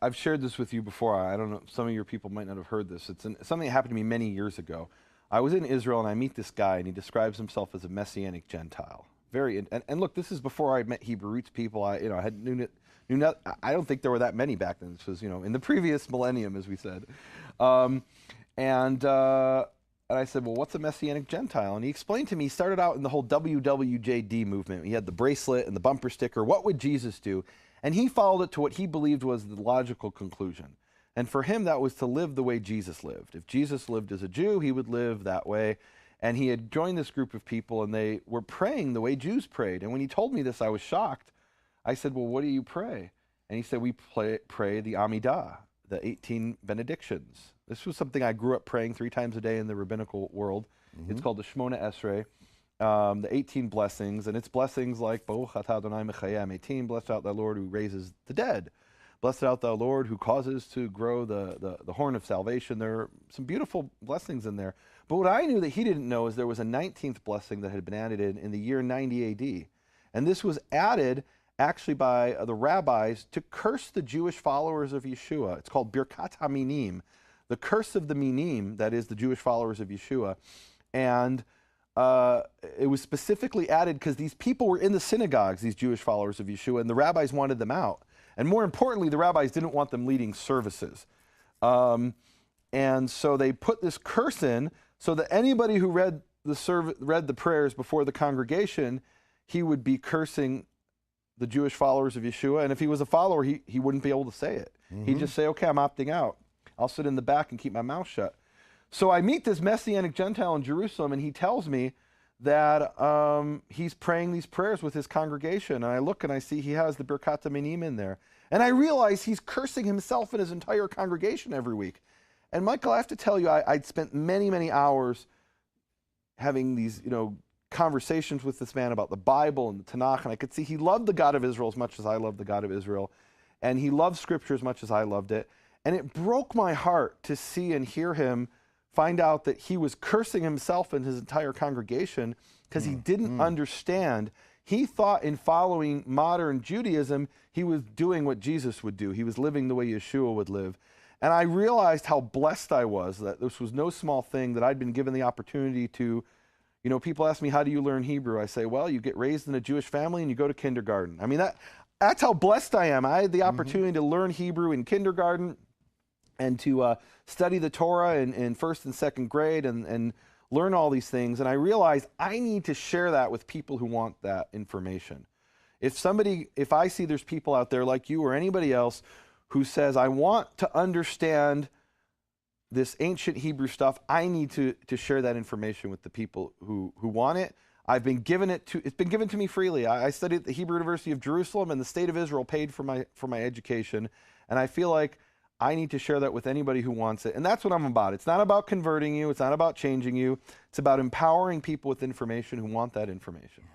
I've shared this with you before. I don't know, some of your people might not have heard this. It's something that happened to me many years ago. I was in Israel and I meet this guy and he describes himself as a Messianic Gentile. And look, this is before I met Hebrew roots people. I don't think there were that many back then. This was, in the previous millennium, as we said. And I said, well, what's a Messianic Gentile? And he explained to me, he started out in the whole WWJD movement. He had the bracelet and the bumper sticker. What would Jesus do? And he followed it to what he believed was the logical conclusion. And for him, that was to live the way Jesus lived. If Jesus lived as a Jew, he would live that way. And he had joined this group of people, and they were praying the way Jews prayed. And when he told me this, I was shocked. I said, well, what do you pray? And he said, we pray the Amidah, the 18 benedictions. This was something I grew up praying 3 times a day in the rabbinical world. Mm-hmm. It's called the Shmona Esrei, the 18 blessings. And it's blessings like, Baruch atah Adonai mechayem, 18, blessed art thou Lord who raises the dead. Blessed art thou Lord who causes to grow the horn of salvation. There are some beautiful blessings in there. But what I knew that he didn't know is there was a 19th blessing that had been added in the year 90 AD. And this was added actually by the rabbis to curse the Jewish followers of Yeshua. It's called Birkat HaMinim, the curse of the Minim, that is the Jewish followers of Yeshua. And it was specifically added because these people were in the synagogues, these Jewish followers of Yeshua, and the rabbis wanted them out. And more importantly, the rabbis didn't want them leading services. And so they put this curse in so that anybody who read the prayers before the congregation, he would be cursing the Jewish followers of Yeshua. And if he was a follower, he wouldn't be able to say it. Mm-hmm. He'd just say, okay, I'm opting out. I'll sit in the back and keep my mouth shut. So I meet this Messianic Gentile in Jerusalem, and he tells me that he's praying these prayers with his congregation. And I look and I see he has the Birkat HaMinim in there. And I realize he's cursing himself and his entire congregation every week. And Michael, I have to tell you, I'd spent many, many hours having these, conversations with this man about the Bible and the Tanakh, and I could see he loved the God of Israel as much as I loved the God of Israel, and he loved Scripture as much as I loved it. And it broke my heart to see and hear him find out that he was cursing himself and his entire congregation because he didn't understand. He thought in following modern Judaism, he was doing what Jesus would do. He was living the way Yeshua would live. And I realized how blessed I was, that this was no small thing, that I'd been given the opportunity to, people ask me, how do you learn Hebrew? I say, well, you get raised in a Jewish family and you go to kindergarten. I mean, that's how blessed I am. I had the opportunity to learn Hebrew in kindergarten and to study the Torah in first and second grade and learn all these things. And I realized I need to share that with people who want that information. If I see there's people out there like you or anybody else who says, I want to understand this ancient Hebrew stuff, I need to share that information with the people who want it. It's been given to me freely. I studied at the Hebrew University of Jerusalem, and the state of Israel paid for my education. And I feel like I need to share that with anybody who wants it. And that's what I'm about. It's not about converting you. It's not about changing you. It's about empowering people with information who want that information.